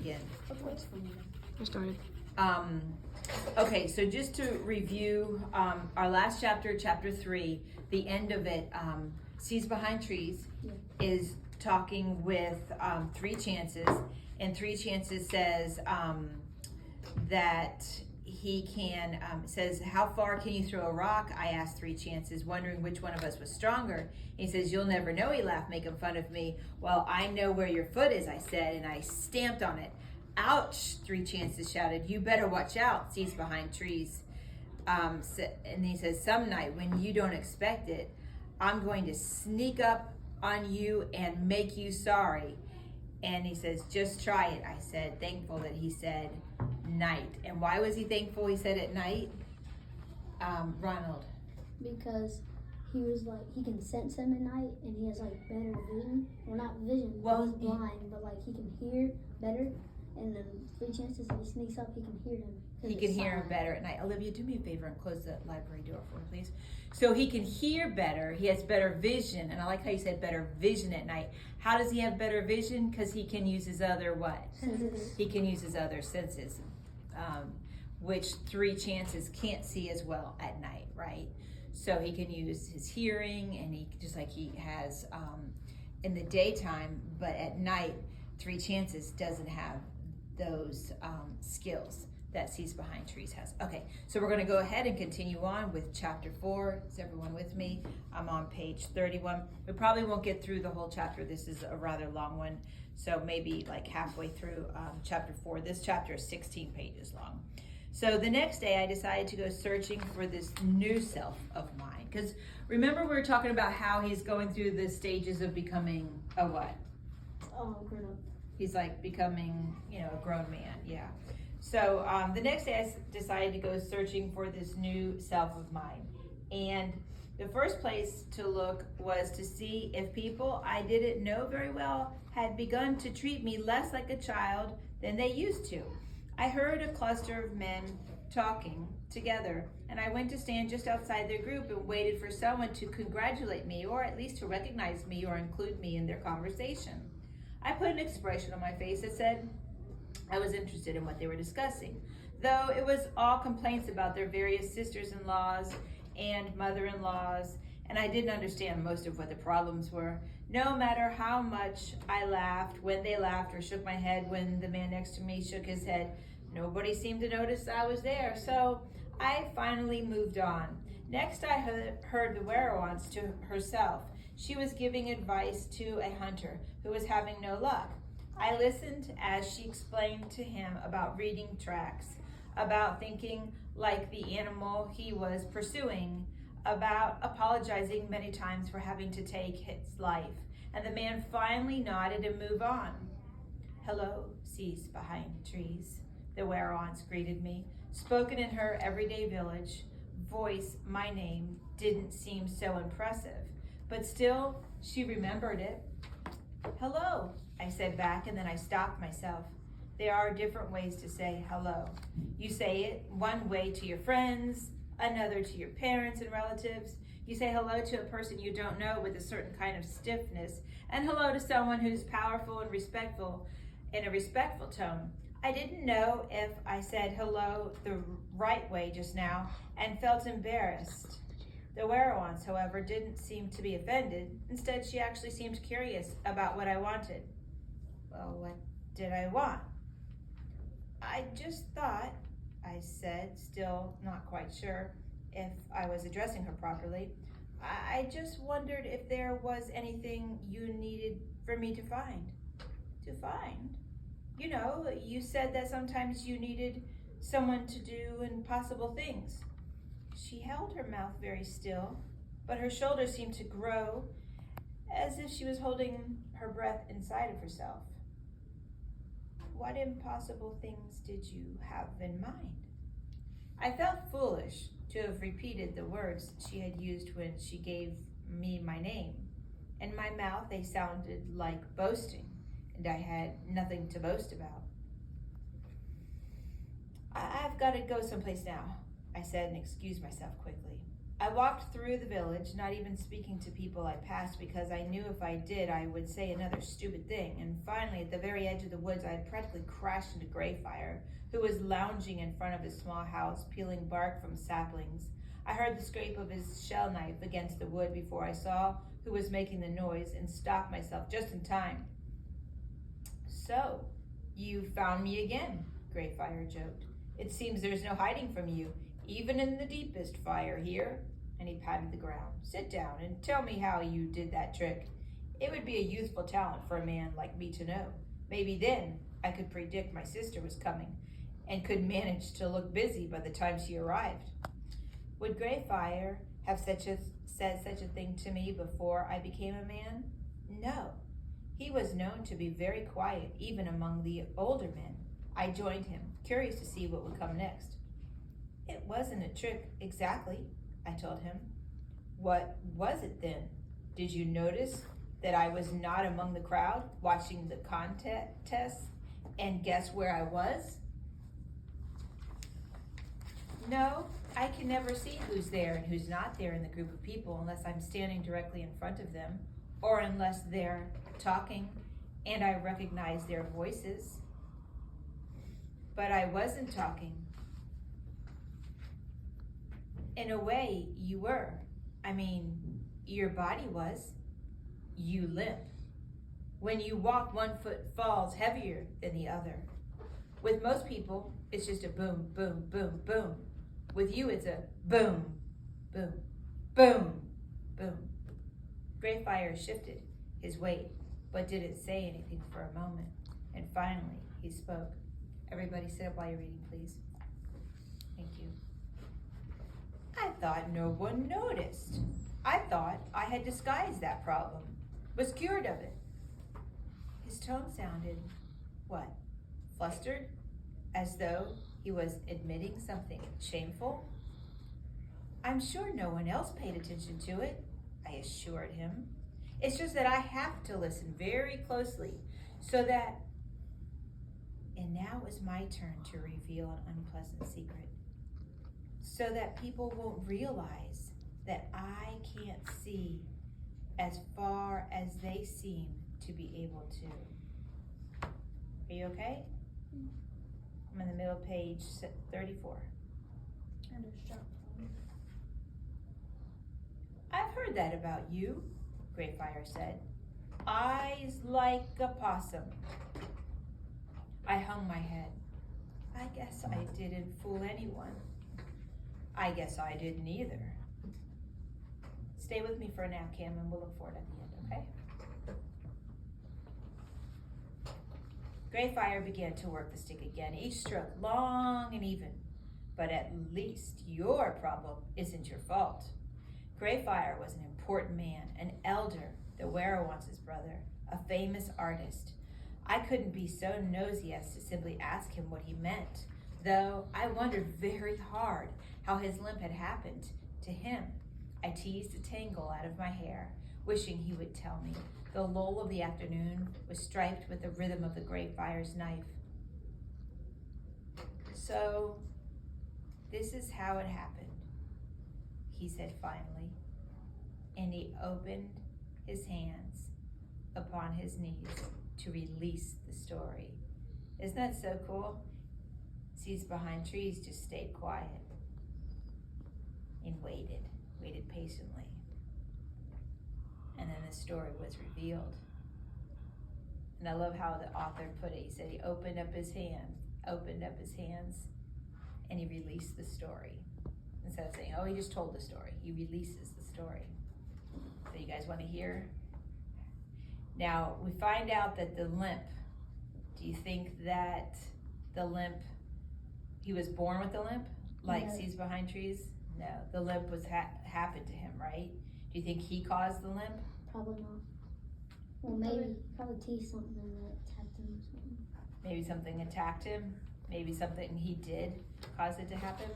Again. I started. Okay, so just to review our last chapter, chapter 3, the end of it, Sees Behind Trees is talking with 3 chances, and 3 chances says that he can, says, how far can you throw a rock? I asked 3 chances, wondering which one of us was stronger. He says, you'll never know, he laughed, making fun of me. Well, I know where your foot is, I said, and I stamped on it. Ouch, 3 chances shouted, you better watch out, Sees Behind Trees. And he says, some night when you don't expect it, I'm going to sneak up on you and make you sorry. And he says, just try it, I said, thankful that he said night. And why was he thankful he said at night? Ronald. Because he was like, he can sense him at night, and he has like better vision. Well, not vision, Well, he's blind, but like he can hear better. And then 3 chances if he sneaks up, he can hear him. He can hear him better at night. Olivia, do me a favor and close the library door for me, please. So he can hear better. He has better vision. And I like how you said better vision at night. How does he have better vision? Because he can use his other what? Senses. He can use his other senses, which 3 chances can't see as well at night, right? So he can use his hearing, and he just like he has in the daytime, but at night, 3 chances doesn't have those skills that Sees Behind Trees has. Okay, so we're going to go ahead and continue on with chapter 4. Is everyone with me? I'm on page 31. We probably won't get through the whole chapter. This is a rather long one, so maybe like halfway through chapter 4. This chapter is 16 pages long. So the next day I decided to go searching for this new self of mine, because remember we were talking about how he's going through the stages of becoming a what? Oh, grown up. He's like becoming, a grown man, yeah. So the next day I decided to go searching for this new self of mine. And the first place to look was to see if people I didn't know very well had begun to treat me less like a child than they used to. I heard a cluster of men talking together, and I went to stand just outside their group and waited for someone to congratulate me, or at least to recognize me or include me in their conversation. I put an expression on my face that said I was interested in what they were discussing, though it was all complaints about their various sisters-in-laws and mother-in-laws, and I didn't understand most of what the problems were. No matter how much I laughed when they laughed, or shook my head when the man next to me shook his head, nobody seemed to notice I was there, so I finally moved on. Next I heard the Werewants to herself. She was giving advice to a hunter who was having no luck. I listened as she explained to him about reading tracks, about thinking like the animal he was pursuing, about apologizing many times for having to take his life. And the man finally nodded and moved on. Hello, Sees Behind Trees, the Werewants greeted me. Spoken in her everyday village voice, my name didn't seem so impressive, but still, she remembered it. Hello, I said back, and then I stopped myself. There are different ways to say hello. You say it one way to your friends, another to your parents and relatives. You say hello to a person you don't know with a certain kind of stiffness, and hello to someone who's powerful and respectful in a respectful tone. I didn't know if I said hello the right way just now and felt embarrassed. The Werewants, however, didn't seem to be offended. Instead, she actually seemed curious about what I wanted. Well, what did I want? I just thought, I said, still not quite sure if I was addressing her properly. I just wondered if there was anything you needed for me to find. To find? You said that sometimes you needed someone to do impossible things. She held her mouth very still, but her shoulders seemed to grow as if she was holding her breath inside of herself. What impossible things did you have in mind? I felt foolish to have repeated the words she had used when she gave me my name. In my mouth, they sounded like boasting, and I had nothing to boast about. I've got to go someplace now, I said, and excused myself quickly. I walked through the village, not even speaking to people I passed because I knew if I did, I would say another stupid thing. And finally, at the very edge of the woods, I had practically crashed into Greyfire, who was lounging in front of his small house, peeling bark from saplings. I heard the scrape of his shell knife against the wood before I saw who was making the noise and stopped myself just in time. "So, you found me again," Greyfire joked. "It seems there's no hiding from you, even in the deepest fire here." And he patted the ground. "Sit down and tell me how you did that trick. It would be a youthful talent for a man like me to know. Maybe then I could predict my sister was coming and could manage to look busy by the time she arrived." Would Greyfire have said such a thing to me before I became a man? No. He was known to be very quiet, even among the older men. I joined him, curious to see what would come next. "It wasn't a trick, exactly," I told him. "What was it then? Did you notice that I was not among the crowd watching the contest and guess where I was?" "No, I can never see who's there and who's not there in the group of people unless I'm standing directly in front of them or unless they're talking and I recognize their voices. But I wasn't talking. In a way, you were. I mean, your body was. You limp. When you walk, one foot falls heavier than the other. With most people, it's just a boom, boom, boom, boom. With you, it's a boom, boom, boom, boom. Greyfire shifted his weight, but didn't say anything for a moment. And finally, he spoke. "Everybody sit up while you're reading, please. Thank you." "I thought no one noticed. I thought I had disguised that problem, was cured of it." His tone sounded, what, flustered? As though he was admitting something shameful? "I'm sure no one else paid attention to it," I assured him. "It's just that I have to listen very closely so that..." And now it was my turn to reveal an unpleasant secret. "So that people won't realize that I can't see as far as they seem to be able to." Are you okay? I'm in the middle of page 34. "I've heard that about you," Greyfire said. "Eyes like a possum." I hung my head. I guess I didn't fool anyone. I guess I didn't either. Stay with me for now, Cam, and we'll look for it at the end, okay? Greyfire began to work the stick again, each stroke long and even. "But at least your problem isn't your fault." Greyfire was an important man, an elder, the Werewance's brother, a famous artist. I couldn't be so nosy as to simply ask him what he meant, though I wondered very hard how his limp had happened to him. I teased a tangle out of my hair, wishing he would tell me. The lull of the afternoon was striped with the rhythm of the Greyfire's knife. "So, this is how it happened," he said finally, and he opened his hands upon his knees to release the story. Isn't that so cool? Seeds behind trees just stayed quiet and waited patiently. And then the story was revealed. And I love how the author put it. He said he opened up his hands, and he released the story. Instead of saying, "Oh, he just told the story," he releases the story. So you guys want to hear? Now, we find out that the limp, do you think that the limp, he was born with the limp? Like No. Seeds Behind Trees? No, the limp was happened to him, right? Do you think he caused the limp? Probably not. Well, maybe. Probably teased something that tapped him or something. Maybe something attacked him. Maybe something he did cause it to happen.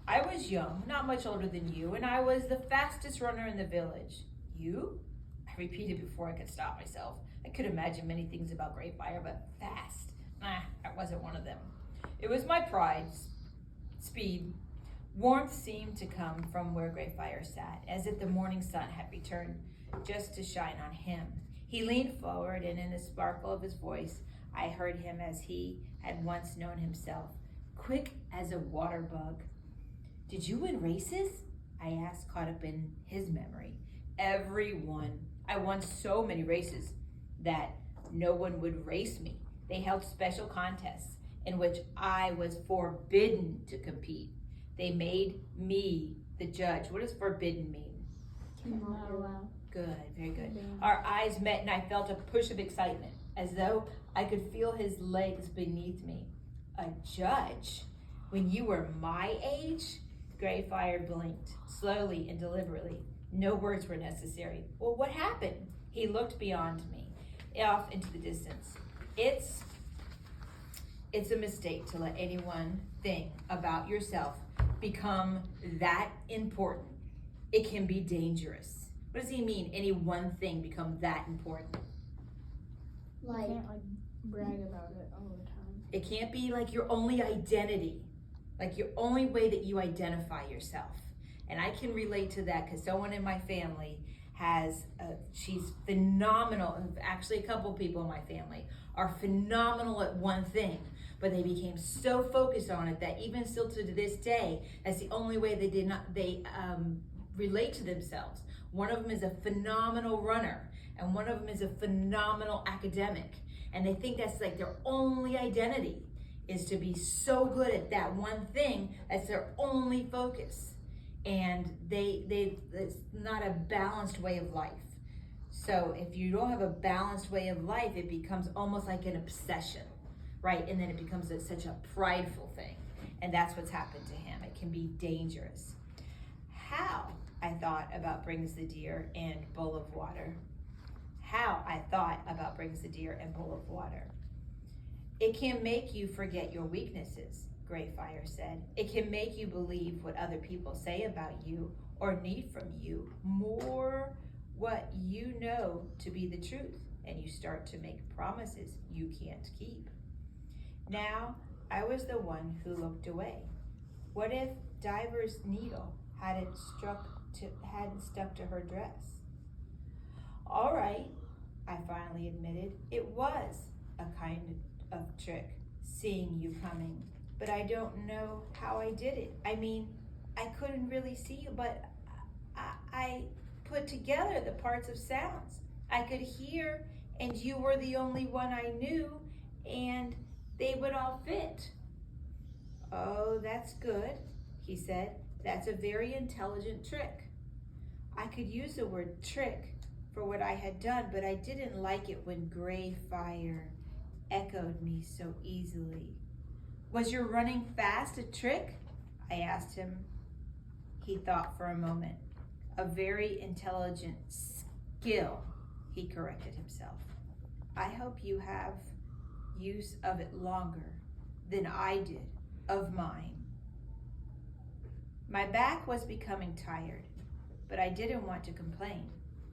"I was young, not much older than you, and I was the fastest runner in the village." "You?" I repeated before I could stop myself. I could imagine many things about Greyfire, but fast, that wasn't one of them. It was my pride, speed. Warmth seemed to come from where Greyfire sat, as if the morning sun had returned just to shine on him. He leaned forward, and in the sparkle of his voice, I heard him as he had once known himself, quick as a water bug. Did you win races? I asked, caught up in his memory. Every one. I won so many races that no one would race me. They held special contests in which I was forbidden to compete. They made me the judge. What does forbidden mean? Cannot be allowed. Good, very good. Our eyes met and I felt a push of excitement, as though I could feel his legs beneath me. A judge? When you were my age? Greyfire blinked, slowly and deliberately. No words were necessary. Well, what happened? He looked beyond me, off into the distance. It's a mistake to let anyone thing about yourself become that important. It can be dangerous. What does he mean, any one thing become that important? Like, Can't brag about it all the time. It can't be like your only identity, like your only way that you identify yourself. And I can relate to that because someone in my family she's phenomenal. Actually, a couple people in my family are phenomenal at one thing, but they became so focused on it that even still to this day, that's the only way they relate to themselves. One of them is a phenomenal runner, and one of them is a phenomenal academic. And they think that's like their only identity, is to be so good at that one thing that's their only focus. And it's not a balanced way of life. So if you don't have a balanced way of life, it becomes almost like an obsession, right? And then it becomes such a prideful thing. And that's what's happened to him. It can be dangerous. How I thought about Brings the Deer and Bowl of Water. How I thought about Brings the Deer and Bowl of Water. It can make you forget your weaknesses, Greyfire said. It can make you believe what other people say about you or need from you more what you know to be the truth, and you start to make promises you can't keep. Now, I was the one who looked away. What if Diver's needle hadn't stuck to her dress? All right, I finally admitted, it was a kind of trick, seeing you coming. But I don't know how I did it. I mean, I couldn't really see you, but I put together the parts of sounds. I could hear, and you were the only one I knew, and they would all fit. Oh, that's good, he said. That's a very intelligent trick. I could use the word trick for what I had done, but I didn't like it when Greyfire echoed me so easily. Was your running fast a trick? I asked him. He thought for a moment. A very intelligent skill, he corrected himself. I hope you have use of it longer than I did of mine. My back was becoming tired, but I didn't want to complain,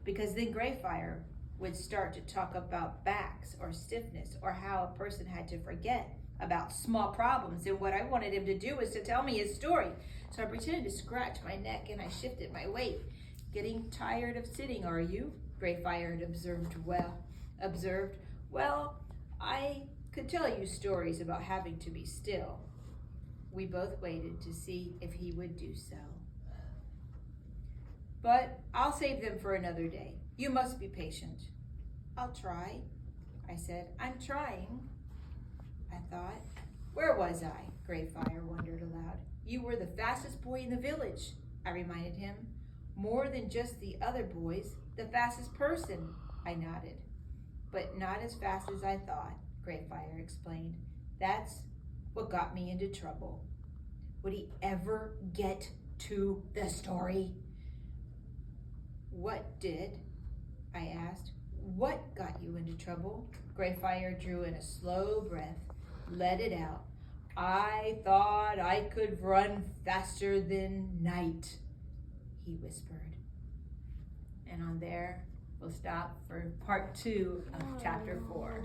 because then Greyfire would start to talk about backs or stiffness or how a person had to forget about small problems, and what I wanted him to do was to tell me his story. So I pretended to scratch my neck and I shifted my weight. Getting tired of sitting, are you? Greyfire had observed. Well, I could tell you stories about having to be still. We both waited to see if he would do so. But I'll save them for another day. You must be patient. I'll try, I said. I'm trying. I thought. Where was I? Greyfire wondered aloud. You were the fastest boy in the village, I reminded him. More than just the other boys, the fastest person, I nodded. But not as fast as I thought, Greyfire explained. That's what got me into trouble. Would he ever get to the story? What did? I asked. What got you into trouble? Greyfire drew in a slow breath, let it out. I thought I could run faster than night, he whispered. And on there, we'll stop for part 2 of chapter 4.